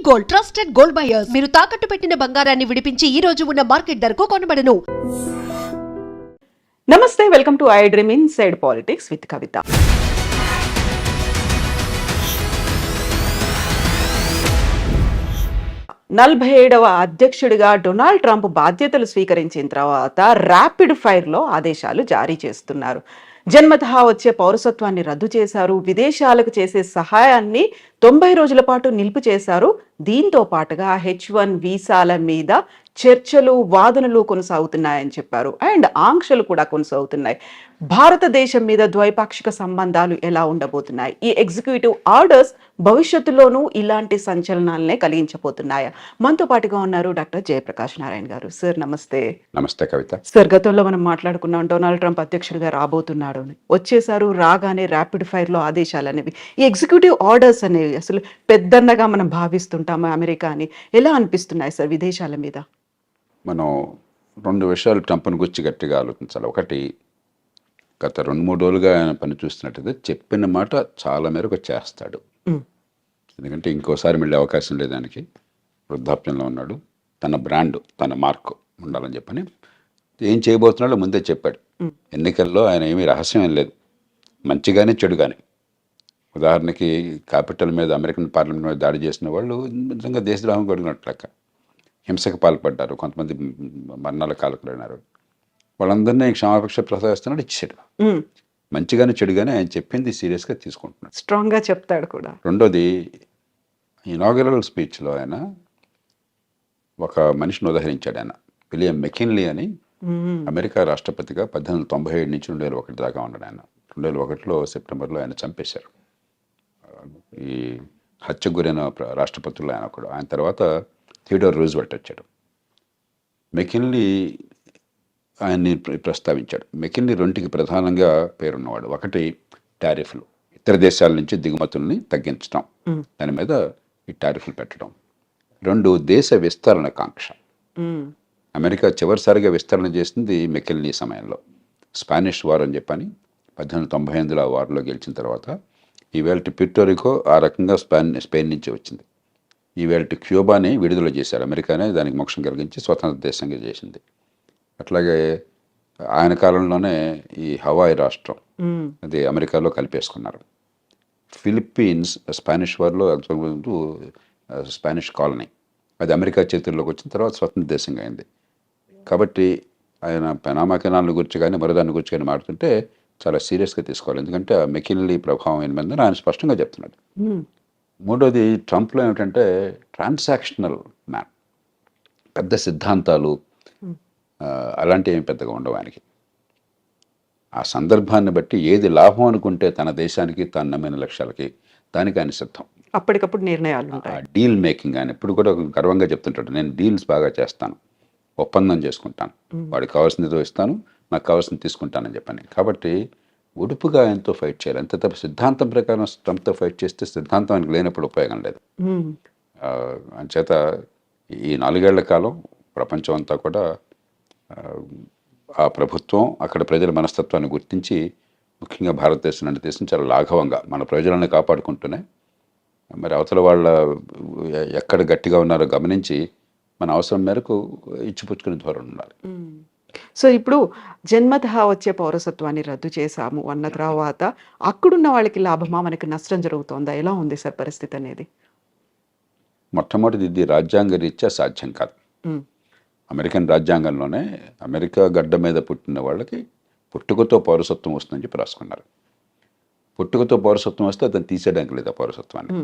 Gold, trusted gold buyers. మీరు తాకట్టు పెట్టిన బంగారాన్ని విడిపించి ఈ రోజు ఉన్న మార్కెట్ ధరకు కొనబడను. నమస్తే, welcome to iDream inside politics with Kavitha. నలభై 47వ అధ్యక్షుడిగా డొనాల్డ్ ట్రంప్ బాధ్యతలు స్వీకరించిన తర్వాత ర్యాపిడ్ ఫైర్లో ఆదేశాలు జారీ చేస్తున్నారు. జన్మతః వచ్చే పౌరసత్వాన్ని రద్దు చేశారు. విదేశాలకు చేసే సహాయాన్ని 90 రోజుల పాటు నిలుపు చేశారు. దీంతో పాటుగా H1 వీసాల మీద చర్చలు, వాదనలు కొనసాగుతున్నాయని చెప్పారు. అండ్ ఆంక్షలు కూడా కొనసాగుతున్నాయి. భారతదేశం మీద ద్వైపాక్షిక సంబంధాలు ఎలా ఉండబోతున్నాయి? ఈ ఎగ్జిక్యూటివ్ ఆర్డర్స్ భవిష్యత్తులోనూ ఇలాంటి సంచలనాలనే కలిగించబోతున్నాయా? మనతో పాటుగా ఉన్నారు డాక్టర్ జయప్రకాష్ నారాయణ గారు. సార్ నమస్తే. నమస్తే కవిత. సార్, గతంలో మనం మాట్లాడుకున్నాం డొనాల్డ్ ట్రంప్ అధ్యక్షుడిగా రాబోతున్నాడు అని. వచ్చేసారు, రాగానే ర్యాపిడ్ ఫైర్లో ఆదేశాలు అనేవి, ఈ ఎగ్జిక్యూటివ్ ఆర్డర్స్ అనేవి అసలు పెద్దన్నగా మనం భావిస్తుంటాము అమెరికా అని. ఎలా అనిపిస్తున్నాయి సార్ విదేశాల మీద? మనం రెండు విషయాలు ట్రంప్ను గురించి గట్టిగా ఆలోచించాలి. ఒకటి, గత 2-3 రోజులుగా ఆయన పని చూస్తున్నట్టయితే చెప్పిన మాట చాలా మేరకు చేస్తాడు. ఎందుకంటే ఇంకోసారి మళ్ళీ అవకాశం లేదు ఆయనకి. వృద్ధాప్యంలో ఉన్నాడు. తన బ్రాండ్, తన మార్క్ ఉండాలని చెప్పని ఏం చేయబోతున్నాడో ముందే చెప్పాడు. ఎన్నికల్లో ఆయన ఏమీ రహస్యం ఏం లేదు, మంచిగానే చెడు కానీ. ఉదాహరణకి క్యాపిటల్ మీద, అమెరికన్ పార్లమెంట్ మీద దాడి చేసిన వాళ్ళు నిజంగా దేశద్రోహం కొడిగినట్లు లెక్క. హింసకు పాల్పడ్డారు, కొంతమంది మరణాల కాలకులైనారు. వాళ్ళందరినీ క్షమాపక్ష ప్రసాదిస్తున్నాడు, ఇచ్చాడు. మంచిగానే చెడుగానే ఆయన చెప్పింది సీరియస్గా తీసుకుంటున్నాడు, స్ట్రాంగ్గా చెప్తాడు కూడా. రెండోది, ఇనాగరల్ స్పీచ్లో ఆయన ఒక మనిషిని ఉదహరించాడు. ఆయన విలియం మెకిన్లీ అని, అమెరికా రాష్ట్రపతిగా 1897 నుంచి 2001 దాకా ఉన్నాడు ఆయన. 2001లో సెప్టెంబర్లో ఆయన చంపేశారు. ఈ హత్యకు గురైన రాష్ట్రపతుల్లో ఆయన ఒకడు. ఆయన తర్వాత థియోడోర్ రూజ్వెల్ట్ వచ్చాడు. మెకిన్లీ ఆయన్ని ప్రస్తావించాడు. మెకిన్లీ రెండుకి ప్రధానంగా పేరున్నవాడు. ఒకటి, టారిఫ్లు, ఇతర దేశాల నుంచి దిగుమతుల్ని తగ్గించడం, దాని మీద ఈ టారిఫ్లు పెట్టడం. రెండు, దేశ విస్తరణ కాంక్ష. అమెరికా చివరిసారిగా విస్తరణ చేసింది మెకిన్లీ సమయంలో. స్పానిష్ వార్ అని చెప్పని 1898లో ఆ వార్లో గెలిచిన తర్వాత ఈవేళ ప్యూర్టోరికో ఆ రకంగా స్పెయిన్ నుంచి వచ్చింది. ఈవేళ క్యూబాని విడుదల చేశారు. అమెరికానే దానికి మోక్షం కలిగించి స్వతంత్ర దేశంగా చేసింది. అట్లాగే ఆయన కాలంలోనే ఈ హవాయి రాష్ట్రం అది అమెరికాలో కలిపేసుకున్నారు. ఫిలిప్పీన్స్ స్పానిష్ వార్లో స్పానిష్ కాలనీ, అది అమెరికా చేతుల్లోకి వచ్చిన తర్వాత స్వతంత్ర దేశంగా అయింది. కాబట్టి ఆయన పనామా కెనాల్ గురించి కానీ మరోదాని గురించి కానీ మాట్లాడుతుంటే చాలా సీరియస్గా తీసుకోవాలి. ఎందుకంటే ఆ మెకిన్లీ ప్రభావం ఏమైందని ఆయన స్పష్టంగా చెప్తున్నాడు. మూడోది, ట్రంప్లో ఏమిటంటే ట్రాన్సాక్షనల్ మ్యాన్. పెద్ద సిద్ధాంతాలు అలాంటివి ఏమి పెద్దగా ఉండవు ఆయనకి. ఆ సందర్భాన్ని బట్టి ఏది లాభం అనుకుంటే తన దేశానికి, తను నమ్మిన లక్ష్యాలకి, దానికి ఆయన సిద్ధం. అప్పటికప్పుడు నిర్ణయాలు ఉంటాయి. డీల్ మేకింగ్ ఆయన ఎప్పుడు కూడా గర్వంగా చెప్తుంటాడు, నేను డీల్స్ బాగా చేస్తాను, ఒప్పందం చేసుకుంటాను, వాడికి కావాల్సింది ఇస్తాను, నాకు కావాల్సింది తీసుకుంటానని చెప్పని. కాబట్టి ఉడుపుగా ఆయనతో ఫైట్ చేయాలి. అంతే తప్ప సిద్ధాంతం ప్రకారం ట్రంప్తో ఫైట్ చేస్తే సిద్ధాంతం ఆయనకు లేనప్పుడు ఉపయోగం లేదు. అంచేత ఈ 4 ఏళ్ల కాలం ప్రపంచం అంతా కూడా ఆ ప్రభుత్వం, అక్కడ ప్రజల మనస్తత్వాన్ని గుర్తించి, ముఖ్యంగా భారతదేశం లాంటి దేశం చాలా లాఘవంగా మన ప్రజలను కాపాడుకుంటూనే మరి అవతల వాళ్ళ ఎక్కడ గట్టిగా ఉన్నారో గమనించి మన అవసరం మేరకు ఇచ్చిపుచ్చుకునే ధోరణి ఉండాలి. సో ఇప్పుడు జన్మతః వచ్చే పౌరసత్వాన్ని రద్దు చేశాము అన్న తర్వాత అక్కడున్న వాళ్ళకి లాభమా, మనకి నష్టం జరుగుతోందా? ఎలా ఉంది సార్ పరిస్థితి అనేది? మొట్టమొదటిది, ఇది రాజ్యాంగ రీత్యా సాధ్యం కాదు. అమెరికన్ రాజ్యాంగంలోనే అమెరికా గడ్డ మీద పుట్టిన వాళ్ళకి పుట్టుకతో పౌరసత్వం వస్తుందని చెప్పి రాసుకున్నారు. పుట్టుకతో పౌరసత్వం వస్తే అతను తీసేయడానికి లేదు ఆ పౌరసత్వాన్ని.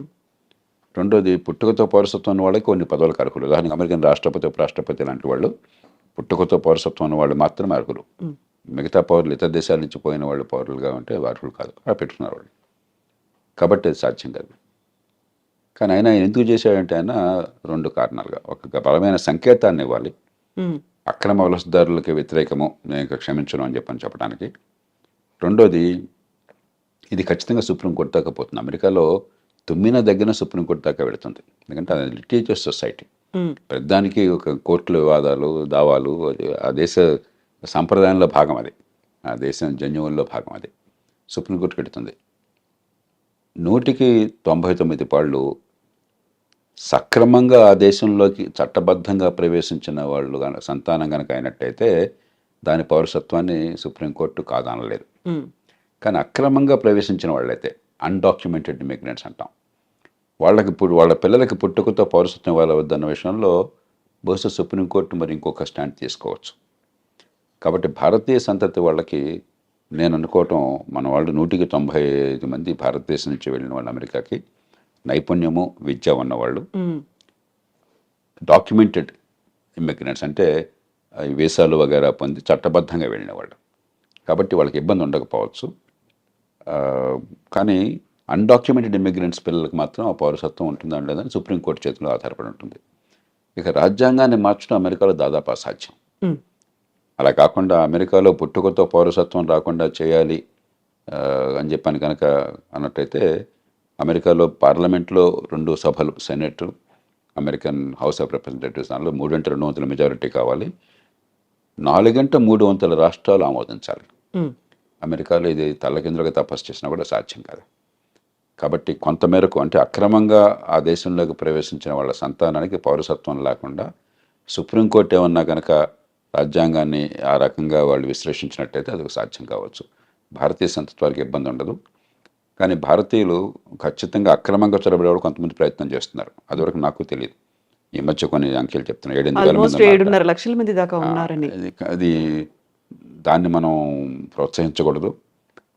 రెండోది, పుట్టుకతో పౌరసత్వం ఉన్న వాళ్ళకి కొన్ని పదవులకు అర్హులు. ఉదాహరణకు అమెరికన్ రాష్ట్రపతి, ఉపరాష్ట్రపతి లాంటి వాళ్ళు పుట్టుకతో పౌరసత్వం ఉన్న వాళ్ళు మాత్రమే అర్హులు. మిగతా పౌరులు, ఇతర దేశాల నుంచి పోయిన వాళ్ళు పౌరులుగా ఉంటే అర్హులు కాదు. అలా పెట్టుకున్నారు వాళ్ళు. కాబట్టి అది సాధ్యం కాదు. కానీ ఆయన ఎందుకు చేశాడంటే ఆయన 2 కారణాలుగా. ఒక బలమైన సంకేతాన్ని ఇవ్వాలి, అక్రమ వలసదారులకి వ్యతిరేకము, నేను క్షమించను అని చెప్పడానికి. రెండోది, ఇది ఖచ్చితంగా సుప్రీంకోర్టు దాకా పోతుంది. అమెరికాలో తుమ్మిన దగ్గర సుప్రీంకోర్టు దాకా వెళుతుంది. ఎందుకంటే అది లిటిగేటియస్ సొసైటీ. ప్రతిదానికి ఒక కోర్టుల వివాదాలు, దావాలు, ఆ దేశ సాంప్రదాయంలో భాగం అది, ఆ దేశం జన్యువుల్లో భాగం అది. సుప్రీంకోర్టుకి వెళుతుంది. 100కి 99 పాళ్ళు సక్రమంగా ఆ దేశంలోకి చట్టబద్ధంగా ప్రవేశించిన వాళ్ళు సంతానం కనుక అయినట్టయితే దాని పౌరసత్వాన్ని సుప్రీంకోర్టు కాదనలేదు. కానీ అక్రమంగా ప్రవేశించిన వాళ్ళైతే అన్డాక్యుమెంటెడ్ ఇమిగ్రెంట్స్ అంటాం, వాళ్ళకి ఇప్పుడు వాళ్ళ పిల్లలకి పుట్టుకతో పౌరసత్వం ఇవ్వాలి వద్దన్న విషయంలో బహుశా సుప్రీంకోర్టు మరి ఇంకొక స్టాండ్ తీసుకోవచ్చు. కాబట్టి భారతీయ సంతతి వాళ్ళకి నేను అనుకోవటం, మన వాళ్ళు 195 మంది భారతదేశం నుంచి వెళ్ళిన వాళ్ళు అమెరికాకి నైపుణ్యము విద్య ఉన్నవాళ్ళు, డాక్యుమెంటెడ్ ఇమిగ్రెంట్స్ అంటే వీసాలు వగేరా పొంది చట్టబద్ధంగా వెళ్ళిన వాళ్ళు. కాబట్టి వాళ్ళకి ఇబ్బంది ఉండకపోవచ్చు. కానీ అన్డాక్యుమెంటెడ్ ఇమిగ్రెంట్స్ పిల్లలకు మాత్రం ఆ పౌరసత్వం ఉంటుందా లేదని సుప్రీంకోర్టు చేతిలో ఆధారపడి ఉంటుంది. ఇక రాజ్యాంగాన్ని మార్చడం అమెరికాలో దాదాపు అసాధ్యం. అలా కాకుండా అమెరికాలో పుట్టుకతో పౌరసత్వం రాకుండా చేయాలి అని చెప్పాను కనుక అన్నట్టయితే, అమెరికాలో పార్లమెంట్లో 2 సభలు, senate, American house of representatives, దానిలో 3/2 మెజారిటీ కావాలి. 4/3 రాష్ట్రాలు ఆమోదించాలి. అమెరికాలో ఇది తల్లకిందులుగా తపస్సు చేసినా కూడా సాధ్యం కాదు. కాబట్టి కొంతమేరకు అంటే అక్రమంగా ఆ దేశంలోకి ప్రవేశించిన వాళ్ళ సంతానానికి పౌరసత్వం లేకుండా సుప్రీంకోర్టు ఏమన్నా కనుక రాజ్యాంగాన్ని ఆ రకంగా వాళ్ళు విశ్లేషించినట్టయితే అది సాధ్యం కావచ్చు. భారతీయ సంతతి వారికి ఇబ్బంది ఉండదు. కానీ భారతీయులు ఖచ్చితంగా అక్రమంగా చొరబడేవాడు కొంతమంది ప్రయత్నం చేస్తున్నారు. అదివరకు నాకు తెలియదు. ఈ మధ్య కొన్ని అంకెలు చెప్తున్నారు, 7.5 లక్షల మంది దాకా ఉన్నారని. అది దాన్ని మనం ప్రోత్సహించకూడదు.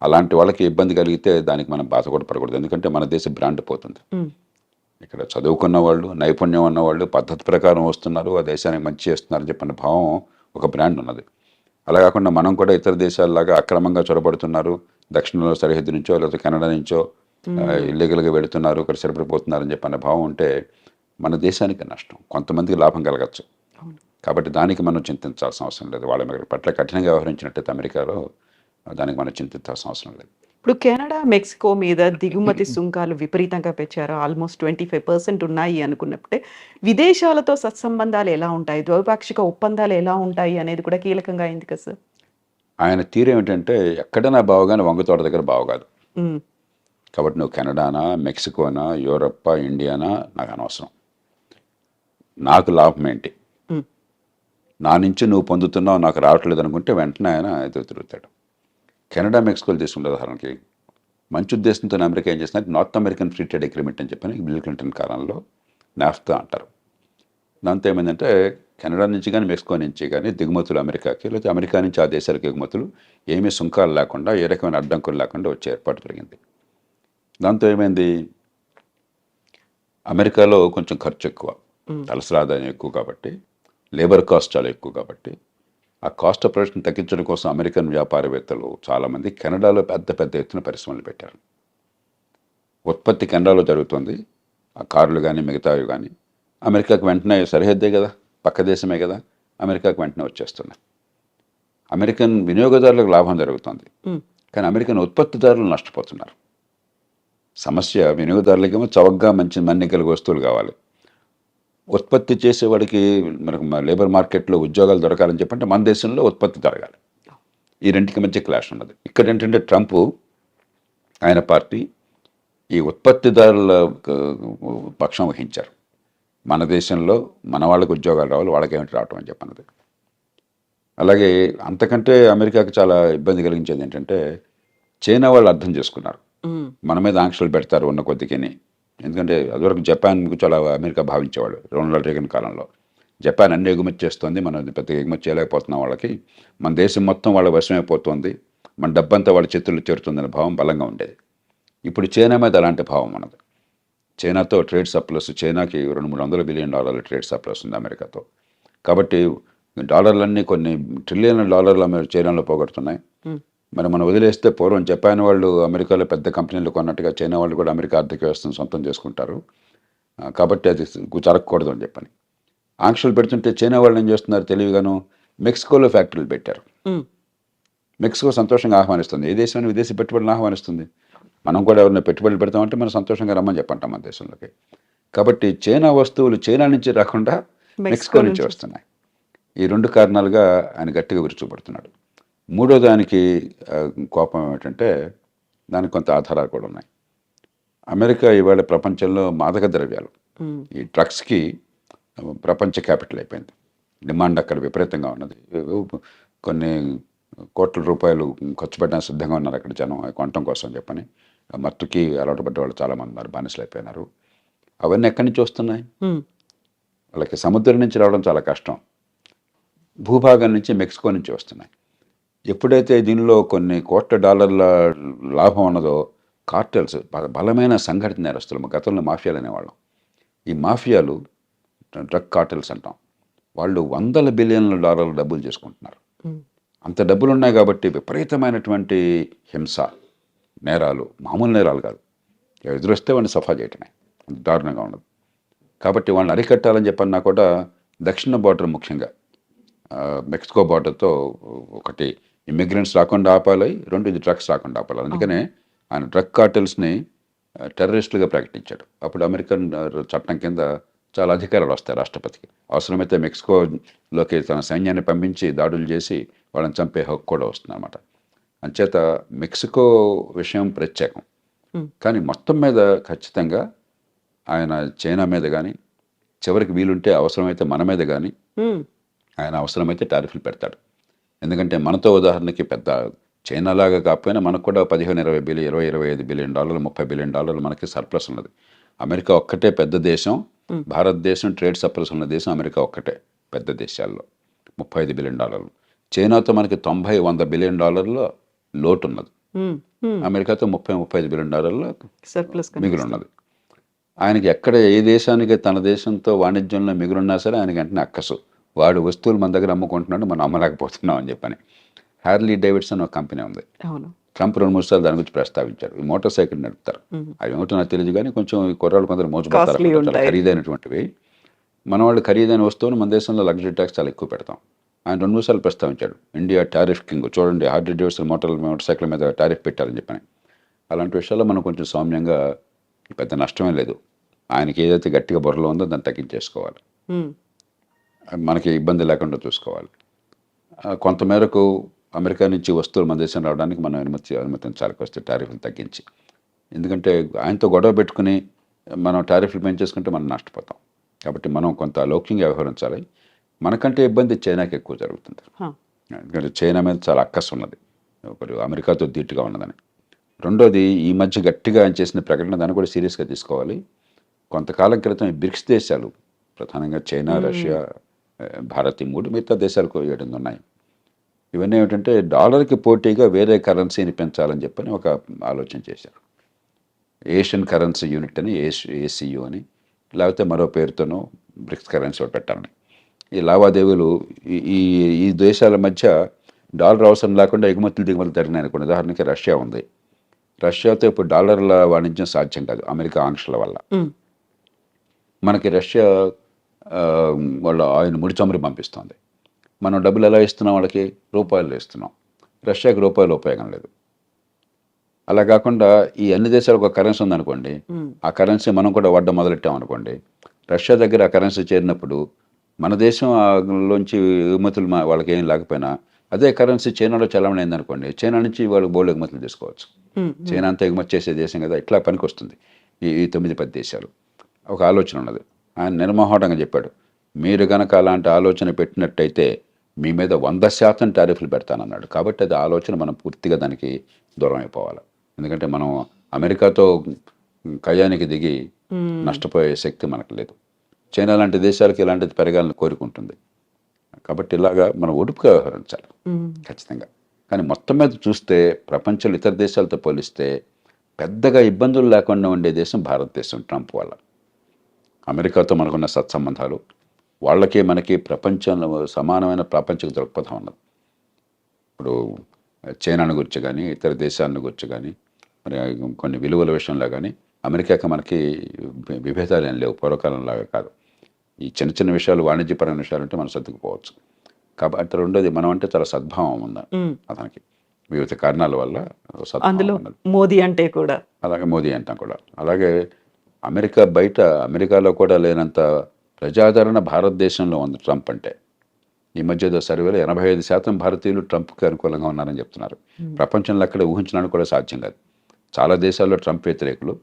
అలాంటి వాళ్ళకి ఇబ్బంది కలిగితే దానికి మనం బాధ కూడా పడకూడదు. ఎందుకంటే మన దేశ బ్రాండ్ పోతుంది. ఇక్కడ చదువుకున్న వాళ్ళు, నైపుణ్యం ఉన్నవాళ్ళు పద్ధతి ప్రకారం వస్తున్నారు, ఆ దేశానికి మంచి చేస్తున్నారని చెప్పిన భావం ఒక బ్రాండ్ ఉన్నది. అలా కాకుండా మనం కూడా ఇతర దేశాల్లాగా అక్రమంగా చొరబడుతున్నారు, దక్షిణంలో సరిహద్దు నుంచో లేకపోతే కెనడా నుంచో ఇల్లీగల్గా వెళుతున్నారు, ఇక్కడ సరిపడిపోతున్నారని చెప్పిన భావం ఉంటే మన దేశానికి నష్టం, కొంతమందికి లాభం కలగచ్చు. కాబట్టి దానికి మనం చింతించాల్సిన అవసరం లేదు. వాళ్ళ పట్ల కఠినంగా వ్యవహరించినట్టయితే అమెరికాలో దానికి మనం చింతించాల్సిన అవసరం లేదు. ఇప్పుడు కెనడా, మెక్సికో మీద దిగుమతి సుంకాలు విపరీతంగా పెంచారు. ఆల్మోస్ట్ 25% ఉన్నాయి అనుకున్నప్పుడే విదేశాలతో సత్సంబంధాలు ఎలా ఉంటాయి, ద్వైపాక్షిక ఒప్పందాలు ఎలా ఉంటాయి అనేది కూడా కీలకంగా అయింది కదా సార్. ఆయన తీరు ఏమిటంటే, ఎక్కడైనా బావగానే వంగతోట దగ్గర బావగాదు. కాబట్టి నువ్వు కెనడానా, మెక్సికోనా, యూరప్పా, ఇండియానా నాకు అనవసరం. నాకు లాభం ఏంటి, నా నుంచి నువ్వు పొందుతున్నావు నాకు రావట్లేదు అనుకుంటే వెంటనే ఆయన ఎదురు తిరుగుతాడు. కెనడా, మెక్సికోలు తీసుకుంటే ఉదాహరణకి మంచి ఉద్దేశంతో అమెరికా ఏం చేస్తుందంటే north American free trade agreement అని చెప్పని బిల్ క్లింటన్ కాలంలో నాఫ్తా అంటారు. దాంతో ఏమైందంటే కెనడా నుంచి కానీ మెక్సికో నుంచి కానీ దిగుమతులు అమెరికాకి, లేకపోతే అమెరికా నుంచి ఆ దేశాలకు ఎగుమతులు ఏమీ సుంకాలు లేకుండా, ఏ రకమైన అడ్డంకులు లేకుండా వచ్చే ఏర్పాటు జరిగింది. దాంతో ఏమైంది, అమెరికాలో కొంచెం ఖర్చు ఎక్కువ, తలసరి ఆదాయం ఎక్కువ కాబట్టి, లేబర్ కాస్ట్ చాలా ఎక్కువ కాబట్టి, ఆ కాస్ట్ ఆఫ్ ప్రొడక్షన్ తగ్గించడం కోసం అమెరికన్ వ్యాపారవేత్తలు చాలామంది కెనడాలో పెద్ద పెద్ద ఎత్తున పరిశ్రమలు పెట్టారు. ఉత్పత్తి కెనడాలో జరుగుతుంది, ఆ కార్లు కానీ మిగతావి కానీ అమెరికాకు వెంటనే సరిహద్దే కదా, పక్క దేశమే కదా, అమెరికాకు వెంటనే వచ్చేస్తున్నాయి. అమెరికన్ వినియోగదారులకు లాభం జరుగుతుంది, కానీ అమెరికన్ ఉత్పత్తిదారులు నష్టపోతున్నారు. సమస్య వినియోగదారులకేమో చవకగా మంచి మన్నికల వస్తువులు కావాలి, ఉత్పత్తి చేసేవాడికి మనకు లేబర్ మార్కెట్లో ఉద్యోగాలు దొరకాలని చెప్పంటే మన దేశంలో ఉత్పత్తి జరగాలి. ఈ రెండింటికి మధ్య క్లాష్ ఉన్నది. ఇక్కడ ఏంటంటే ట్రంప్ ఆయన పార్టీ ఈ ఉత్పత్తిదారుల పక్షం వహించారు. మన దేశంలో మన వాళ్ళకి ఉద్యోగాలు రావాలి, వాళ్ళకేమిటి రావటం అని చెప్పన్నది. అలాగే అంతకంటే అమెరికాకి చాలా ఇబ్బంది కలిగించేది ఏంటంటే చైనా వాళ్ళు అర్థం చేసుకున్నారు, మన మీద ఆంక్షలు పెడతారు ఉన్న కొద్దికిని. ఎందుకంటే అదివరకు జపాన్ చాలా అమెరికా భావించేవాళ్ళు. రొనాల్డ్ రేగన్ కాలంలో జపాన్ అన్ని ఎగుమతి చేస్తుంది, మనం పెద్ద ఎగుమతి చేయలేకపోతున్నాం, వాళ్ళకి మన దేశం మొత్తం వాళ్ళ వశమైపోతుంది, మన డబ్బంతా వాళ్ళ చేతుల్లో చేరుతుందనే భావం బలంగా ఉండేది. ఇప్పుడు చైనా మీద అలాంటి భావం ఉన్నది. చైనాతో ట్రేడ్ సర్ప్లస్, చైనాకి $200-300 బిలియన్ ట్రేడ్ సర్ప్లస్ ఉంది అమెరికాతో. కాబట్టి డాలర్లన్నీ కొన్ని $1 ట్రిలియన్ చైనాలో పోగొడుతున్నాయి. మరి మనం వదిలేస్తే పూర్వం జపాన్ వాళ్ళు అమెరికాలో పెద్ద కంపెనీలు కొన్నట్టుగా చైనా వాళ్ళు కూడా అమెరికా ఆర్థిక వ్యవస్థను సొంతం చేసుకుంటారు. కాబట్టి అది జరగకూడదు అని చెప్పని ఆంక్షలు పెడుతుంటే చైనా వాళ్ళు ఏం చేస్తున్నారు తెలివిగాను, మెక్సికోలో ఫ్యాక్టరీలు పెట్టారు. మెక్సికో సంతోషంగా ఆహ్వానిస్తుంది, ఏ దేశం విదేశీ పెట్టుబడులను ఆహ్వానిస్తుంది. మనం కూడా ఎవరైనా పెట్టుబడులు పెడతామంటే మనం సంతోషంగా రమ్మని చెప్పంటాం మన దేశంలోకి. కాబట్టి చైనా వస్తువులు చైనా నుంచి రాకుండా మెక్సికో నుంచి వస్తున్నాయి. ఈ 2 కారణాలుగా ఆయన గట్టిగా విరుచుకుపడుతున్నాడు. మూడో దానికి కోపం ఏమిటంటే దానికి కొంత ఆధారాలు కూడా ఉన్నాయి. అమెరికా ఇవాళ ప్రపంచంలో మాదక ద్రవ్యాలు ఈ డ్రగ్స్కి ప్రపంచ క్యాపిటల్ అయిపోయింది. డిమాండ్ అక్కడ విపరీతంగా ఉన్నది. కొన్ని కోట్ల రూపాయలు ఖర్చు పెట్టడానికి సిద్ధంగా ఉన్నారు అక్కడ జనం కొనటం కోసం చెప్పని. మత్తుకి అలవాటు పడ్డ వాళ్ళు చాలామంది ఉన్నారు, బానిసలు అయిపోయినారు. అవన్నీ ఎక్కడి నుంచి వస్తున్నాయి? వాళ్ళకి సముద్రం నుంచి రావడం చాలా కష్టం, భూభాగం నుంచి, మెక్సికో నుంచి వస్తున్నాయి. ఎప్పుడైతే దీనిలో కొన్ని కోట్ల డాలర్ల లాభం ఉన్నదో కార్టెల్స్, బలమైన సంఘటిత నేరస్తులు, గతంలో మాఫియాలు అనేవాళ్ళం, ఈ మాఫియాలు డ్రగ్ కార్టెల్స్ అంటాం, వాళ్ళు వందల బిలియన్ల డాలర్ల డబ్బులు చేసుకుంటున్నారు. అంత డబ్బులు ఉన్నాయి కాబట్టి విపరీతమైనటువంటి హింస, నేరాలు, మామూలు నేరాలు కాదు, ఎదురొస్తే వాడిని సఫా చేయటమే, అంత దారుణంగా ఉన్నది. కాబట్టి వాళ్ళని అరికట్టాలని చెప్పన్నా కూడా దక్షిణ బార్డర్, ముఖ్యంగా మెక్సికో బార్డర్తో ఒకటి ఇమ్మిగ్రెంట్స్ రాకుండా ఆపాలి, రెండు ఇది డ్రగ్స్ రాకుండా ఆపాలి. అందుకనే ఆయన డ్రగ్ కార్టెల్స్ని టెర్రరిస్టులుగా ప్రకటించాడు. అప్పుడు అమెరికన్ చట్టం కింద చాలా అధికారాలు వస్తాయి రాష్ట్రపతికి. అవసరమైతే మెక్సికోలోకి తన సైన్యాన్ని పంపించి దాడులు చేసి వాళ్ళని చంపే హక్కు కూడా వస్తుంది అన్నమాట. అంచేత మెక్సికో విషయం ప్రత్యేకం. కానీ మొత్తం మీద ఖచ్చితంగా ఆయన చైనా మీద కానీ, చివరికి వీలుంటే అవసరమైతే మన మీద కానీ ఆయన అవసరమైతే టారిఫ్లు పెడతాడు. ఎందుకంటే మనతో ఉదాహరణకి పెద్ద చైనా లాగా కాకపోయినా మనకు కూడా 15-20 బిలియన్, 20-25 బిలియన్ డాలర్లు, 30 బిలియన్ డాలర్లు మనకి సర్ప్లస్ ఉన్నది. అమెరికా ఒక్కటే పెద్ద దేశం, భారతదేశం ట్రేడ్ సర్ప్లస్ ఉన్న దేశం అమెరికా ఒక్కటే పెద్ద దేశాల్లో, 35 బిలియన్ డాలర్లు. చైనాతో మనకి 90-100 బిలియన్ డాలర్ల లోటు ఉన్నది, అమెరికాతో 30-35 బిలియన్ డాలర్ల సర్ప్లస్ మిగులు ఉన్నది. ఆయనకి ఎక్కడ ఏ దేశానికి తన దేశంతో వాణిజ్యంలో మిగులున్నా సరే ఆయనకి వెంటనే అక్కసు, వాడు వస్తువులు మన దగ్గర అమ్ముకుంటున్నాడు, మనం అమ్మలేకపోతున్నాం అని చెప్పని. హ్యార్లీ డేవిడ్సన్ ఒక కంపెనీ ఉంది, ట్రంప్ 2-3 సార్లు దాని గురించి ప్రస్తావించాడు. ఈ మోటార్ సైకిల్ నడుపుతారు, అవి ఏమిటో నాకు తెలియదు కానీ కొంచెం ఈ కుర్రాళ్ళు కొందరు మోసపోతారు, చాలా ఖరీదైనటువంటివి. మన వాళ్ళు ఖరీదైన వస్తువులు మన దేశంలో లగ్జరీ ట్యాక్స్ చాలా ఎక్కువ పెడతాం. ఆయన 2-3 సార్లు ప్రస్తావించాడు, ఇండియా టారిఫ్ కింగ్, చూడండి హార్లీ డేవిడ్సన్ మోటార్ సైకిల్ మీద టారిఫ్ పెట్టారని చెప్పని. అలాంటి విషయాల్లో మనం కొంచెం సౌమ్యంగా, పెద్ద నష్టమే లేదు, ఆయనకి ఏదైతే గట్టిగా బుర్రలో ఉందో దాన్ని తగ్గించేసుకోవాలి, మనకి ఇబ్బంది లేకుండా చూసుకోవాలి. కొంతమేరకు అమెరికా నుంచి వస్తువులు మన దేశం రావడానికి మనం అనుమతించాలి వస్తే టారిఫ్లు తగ్గించి. ఎందుకంటే ఆయనతో గొడవ పెట్టుకుని మనం టారిఫ్లు పెంచేసుకుంటే మనం నష్టపోతాం. కాబట్టి మనం కొంత లౌక్యంగా వ్యవహరించాలి. మనకంటే ఇబ్బంది చైనాకి ఎక్కువ జరుగుతుంది, ఎందుకంటే చైనా మీద చాలా అక్కసు ఉన్నది, ఒకరు అమెరికాతో ధీటుగా ఉన్నదని. రెండోది, ఈ మధ్య గట్టిగా ఆయన చేసిన ప్రకటన, దాన్ని కూడా సీరియస్గా తీసుకోవాలి. కొంతకాలం క్రితం ఈ బ్రిక్స్ దేశాలు, ప్రధానంగా చైనా, రష్యా, భారత్, ఈ 3 మిగతా దేశాలకు 7 ఉన్నాయి. ఇవన్నీ ఏమిటంటే డాలర్కి పోటీగా వేరే కరెన్సీని పెంచాలని చెప్పని ఒక ఆలోచన చేశారు. ఏషియన్ కరెన్సీ యూనిట్ అని, ఏసీయూ అని, లేకపోతే మరో పేరుతోనూ బ్రిక్స్ కరెన్సీ ఒకటి పెట్టాలని. ఈ లావాదేవీలు ఈ దేశాల మధ్య డాలర్ అవసరం లేకుండా ఎగుమతులు దిగుమతులు జరిగినాయి. కొన్ని ఉదాహరణకి రష్యా ఉంది, రష్యాతో ఇప్పుడు డాలర్ల వాణిజ్యం సాధ్యం కాదు అమెరికా ఆంక్షల వల్ల. మనకి రష్యా వాళ్ళ ఆయన ముడి చమురు పంపిస్తుంది, మనం డబ్బులు ఎలా ఇస్తున్నాం వాళ్ళకి? రూపాయలు ఇస్తున్నాం. రష్యాకి రూపాయలు ఉపయోగం లేదు. అలా కాకుండా ఈ అన్ని దేశాలకు ఒక కరెన్సీ ఉందనుకోండి, ఆ కరెన్సీ మనం కూడా వడ్డ మొదలెట్టాం అనుకోండి, రష్యా దగ్గర ఆ కరెన్సీ చేరినప్పుడు మన దేశంలోంచి ఎగుమతులు వాళ్ళకి ఏం లేకపోయినా అదే కరెన్సీ చైనాలో చలామణి అయిందనుకోండి, చైనా నుంచి వాళ్ళు బోల్డ్ ఎగుమతులు తీసుకోవచ్చు. చైనా అంతా ఎగుమతి చేసే దేశం కదా, ఇట్లా పనికి వస్తుంది ఈ 9-10 దేశాలు. ఒక ఆలోచన ఉన్నది. ఆయన నిర్మోహటంగా చెప్పాడు, మీరు కనుక అలాంటి ఆలోచన పెట్టినట్టయితే మీ మీద 100% టారిఫ్లు పెడతానన్నాడు. కాబట్టి అది ఆలోచన మనం పూర్తిగా దానికి దూరం అయిపోవాలి. ఎందుకంటే మనం అమెరికాతో కయ్యానికి దిగి నష్టపోయే శక్తి మనకు లేదు. చైనా లాంటి దేశాలకి ఇలాంటిది పెరగాలని కోరుకుంటుంది. కాబట్టి ఇలాగా మనం ఒడుపుగా వ్యవహరించాలి ఖచ్చితంగా. కానీ మొత్తం మీద చూస్తే ప్రపంచంలో ఇతర దేశాలతో పోలిస్తే పెద్దగా ఇబ్బందులు లేకుండా ఉండే దేశం భారతదేశం. ట్రంప్ వల్ల అమెరికాతో మనకున్న సత్సంబంధాలు, వాళ్ళకి మనకి ప్రపంచంలో సమానమైన ప్రాపంచిక దృక్పథం ఉన్నది. ఇప్పుడు చైనాను గురించి కానీ, ఇతర దేశాలను గురించి కానీ, మరి కొన్ని విలువల విషయంలో కానీ అమెరికాకి మనకి విభేదాలు ఏం లేవు, పూర్వకాలంలాగా కాదు. ఈ చిన్న చిన్న విషయాలు, వాణిజ్యపరమైన విషయాలు అంటే మనం సర్దుకుపోవచ్చు. కాబట్టి రెండోది, మనం అంటే చాలా సద్భావం ఉంది అతనికి, వివిధ కారణాల వల్ల అందులో మోదీ అంటే కూడా, అలాగే మోదీ అంటాం కూడా. అలాగే అమెరికా బయట, అమెరికాలో కూడా లేనంత ప్రజాదరణ భారతదేశంలో ఉంది ట్రంప్ అంటే. ఈ మధ్య సర్వేలో 85% భారతీయులు ట్రంప్కి అనుకూలంగా ఉన్నారని చెప్తున్నారు. ప్రపంచంలో అక్కడ ఊహించడానికి కూడా సాధ్యం కాదు. చాలా దేశాల్లో ట్రంప్ వ్యతిరేకులు,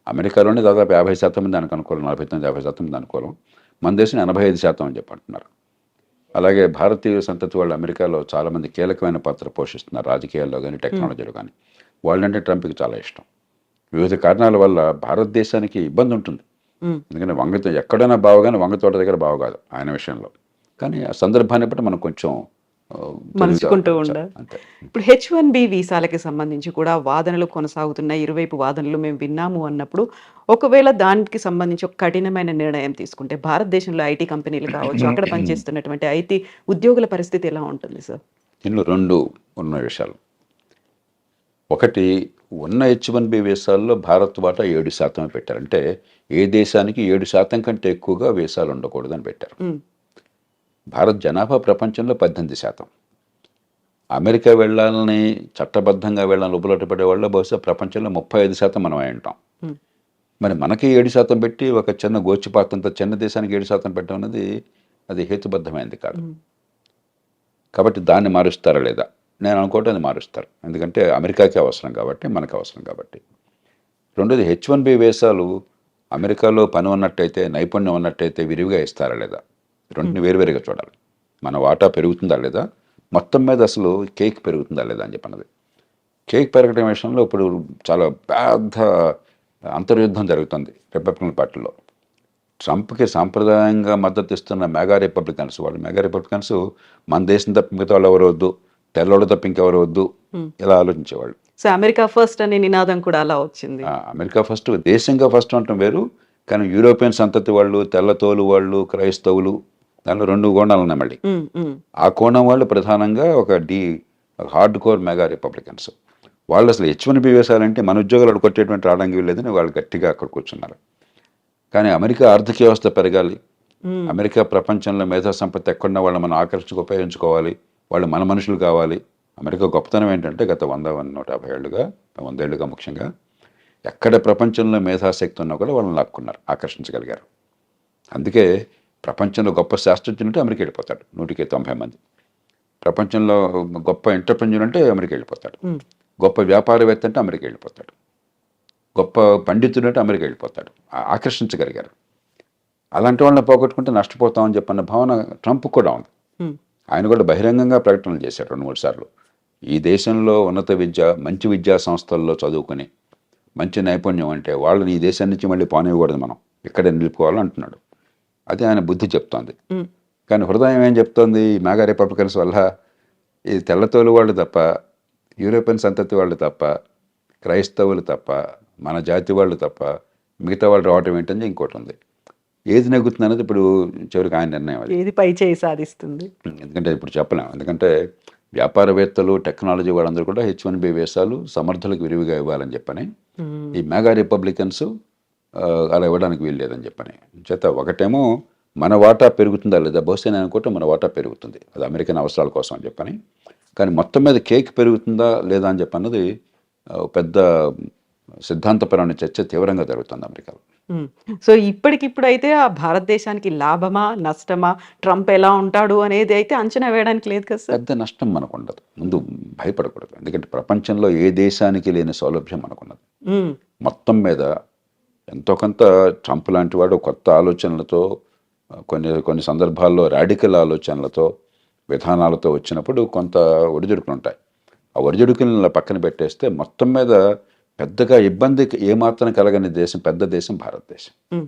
అమెరికాలోనే దాదాపు 50% మంది దానికి అనుకూలం, 49-50% మంది అనుకూలం. మన దేశం 85% అని చెప్పి అంటున్నారు. అలాగే భారతీయ సంతతి వాళ్ళు అమెరికాలో చాలామంది కీలకమైన పాత్ర పోషిస్తున్నారు, రాజకీయాల్లో కానీ టెక్నాలజీలో కానీ. వాళ్ళంటే ట్రంప్కి చాలా ఇష్టం. వివిధ కారణాల వల్ల భారతదేశానికి ఇబ్బంది ఉంటుంది. ఎందుకంటే వంగతో ఎక్కడైనా బావగానే వంగతోట దగ్గర బావ కాదు ఆయన విషయంలో. కానీ ఆ సందర్భాన్ని బట్టి మనం కొంచెం మలుచుకుంటూ ఉండాలి. అంతే. ఇప్పుడు H1B వీసాలకి సంబంధించి కూడా వాదనలు కొనసాగుతున్నాయి. ఇరువైపు వాదనలు మేము విన్నాము అన్నప్పుడు, ఒకవేళ దానికి సంబంధించి ఒక కఠినమైన నిర్ణయం తీసుకుంటే భారతదేశంలో ఐటీ కంపెనీలు కావచ్చు, అక్కడ పనిచేస్తున్నటువంటి ఐటీ ఉద్యోగుల పరిస్థితి ఎలా ఉంటుంది సార్? ఇందులో 2 ఉన్న విషయాలు. ఒకటి, ఉన్న H1B వీసాల్లో భారత్ వాటా 7% పెట్టారు. అంటే ఏ దేశానికి 7% కంటే ఎక్కువగా వీసాలు ఉండకూడదని పెట్టారు. భారత్ జనాభా ప్రపంచంలో 18%. అమెరికా వెళ్ళాలని, చట్టబద్ధంగా వెళ్ళాలని ఉబలాట పడే వాళ్ళు బహుశా ప్రపంచంలో 35% మనం అయి ఉంటాం. మరి మనకి 7% పెట్టి ఒక చిన్న గోచిపాతంత చిన్న దేశానికి 7% పెట్టడం అనేది అది హేతుబద్ధమైనది కాదు. కాబట్టి దాన్ని మారుస్తారా లేదా? నేను అనుకోవటం అది మారుస్తారు. ఎందుకంటే అమెరికాకి అవసరం కాబట్టి, మనకు అవసరం కాబట్టి. రెండోది, H1B వీసాలు అమెరికాలో పని ఉన్నట్టయితే, నైపుణ్యం ఉన్నట్టయితే విరివిగా ఇస్తారా లేదా? రెండుని వేరువేరుగా చూడాలి. మన వాటా పెరుగుతుందా లేదా, మొత్తం మీద అసలు కేక్ పెరుగుతుందా లేదా అని చెప్పన్నది. కేక్ పెరగడం విషయంలో ఇప్పుడు చాలా పెద్ద అంతర్యుద్ధం జరుగుతుంది రిపబ్లికన్ పార్టీలో. ట్రంప్కి సాంప్రదాయంగా మద్దతు ఇస్తున్న మెగా రిపబ్లికన్స్, వాళ్ళు మెగా రిపబ్లికన్స్ మన దేశం తప్ప మిగతా వాళ్ళు ఎవరు వద్దు, తెల్లోడు తప్ప ఇంకెవరు వద్దు, ఇలా ఆలోచించేవాళ్ళు. సో అమెరికా ఫస్ట్ అనే నినాదం కూడా అలా వచ్చింది. అమెరికా ఫస్ట్, దేశంగా ఫస్ట్ అంటాం వేరు, కానీ యూరోపియన్ సంతతి వాళ్ళు, తెల్లతోలు వాళ్ళు, క్రైస్తవులు, దానిలో 2 కోణాలు ఉన్నాయి మళ్ళీ. ఆ కోణం వాళ్ళు ప్రధానంగా ఒక హార్డ్ కోర్ మెగా రిపబ్లికన్స్. వాళ్ళు అసలు H1B వీసాలంటే మన ఉద్యోగాలు అక్కడ కొట్టేటువంటి రావడానికి వీల్లేదని వాళ్ళు గట్టిగా అక్కడ కూర్చున్నారు. కానీ అమెరికా ఆర్థిక వ్యవస్థ పెరగాలి, అమెరికా ప్రపంచంలో మేధా సంపత్తి ఎక్కడున్న వాళ్ళు మనం ఉపయోగించుకోవాలి, వాళ్ళు మన మనుషులు కావాలి. అమెరికా గొప్పతనం ఏంటంటే గత 100-150 ఏళ్ళుగా, 100 ఏళ్ళుగా ముఖ్యంగా ఎక్కడ ప్రపంచంలో మేధాశక్తి ఉన్నా కూడా వాళ్ళని లాక్కున్నారు, ఆకర్షించగలిగారు. అందుకే ప్రపంచంలో గొప్ప శాస్త్రజ్ఞులు అంటే అమెరికా వెళ్ళిపోతాడు 190 మంది. ప్రపంచంలో గొప్ప ఎంటర్ప్రెన్యూర్ అంటే అమెరికా వెళ్ళిపోతాడు. గొప్ప వ్యాపారవేత్త అంటే అమెరికా వెళ్ళిపోతాడు. గొప్ప పండితుడు అంటే అమెరికా వెళ్ళిపోతాడు. ఆకర్షించగలిగారు. అలాంటి వాళ్ళని పోగొట్టుకుంటే నష్టపోతామని చెప్పన్న భావన ట్రంప్ కూడా ఉంది. ఆయన కూడా బహిరంగంగా ప్రకటనలు చేశారు 2-3 సార్లు. ఈ దేశంలో ఉన్నత విద్య, మంచి విద్యా సంస్థల్లో చదువుకుని మంచి నైపుణ్యం అంటే వాళ్ళని ఈ దేశం నుంచి మళ్ళీ పోనివ్వకూడదు, మనం ఇక్కడే నిలుపుకోవాలని అంటున్నాడు. అది ఆయన బుద్ధి చెప్తోంది. కానీ హృదయం ఏం చెప్తోంది? ఈ మెగా రిపబ్లికన్స్ వల్ల ఈ తెల్లతోలు వాళ్ళు తప్ప, యూరోపియన్ సంతతి వాళ్ళు తప్ప, క్రైస్తవులు తప్ప, మన జాతి వాళ్ళు తప్ప మిగతా వాళ్ళు రావటం ఏంటని ఇంకోటి ఉంది. ఏది నెగ్గుతుంది అనేది ఇప్పుడు చివరికి ఆయన నిర్ణయం. అది ఏది పై చేయి సాధిస్తుంది, ఎందుకంటే ఇప్పుడు చెప్పలేము. ఎందుకంటే వ్యాపారవేత్తలు, టెక్నాలజీ వాళ్ళందరూ కూడా H1B వీసాలు సమర్థులకు విరివిగా ఇవ్వాలని చెప్పని, ఈ మెగా రిపబ్లికన్స్ అలా ఇవ్వడానికి వీలు లేదని చెప్పని చేత ఒకటేమో మన వాటా పెరుగుతుందా లేదా, బహుశా నేను అనుకుంటే మన వాటా పెరుగుతుంది, అది అమెరికన్ అవసరాల కోసం అని చెప్పని. కానీ మొత్తం మీద కేక్ పెరుగుతుందా లేదా అని చెప్పన్నది పెద్ద సిద్ధాంతపరమైన చర్చ తీవ్రంగా జరుగుతుంది అమెరికాలో. సో ఇప్పటికిప్పుడు అయితే ఆ భారతదేశానికి లాభమా నష్టమా, ట్రంప్ ఎలా ఉంటాడు అనేది అయితే అంచనా వేయడానికి లేదు కదా సార్. పెద్ద నష్టం మనకు ఉండదు, ముందు భయపడకూడదు. ఎందుకంటే ప్రపంచంలో ఏ దేశానికి లేని సౌలభ్యం మనకున్నది. మొత్తం మీద ఎంతో కొంత ట్రంప్ లాంటి వాడు కొత్త ఆలోచనలతో, కొన్ని సందర్భాల్లో రాడికల్ ఆలోచనలతో, విధానాలతో వచ్చినప్పుడు కొంత ఒడిదుడుకులు ఉంటాయి. ఆ ఒడిదుడుకులను పక్కన పెట్టేస్తే మొత్తం మీద పెద్దగా ఇబ్బంది ఏమాత్రం కలగని దేశం, పెద్ద దేశం భారతదేశం.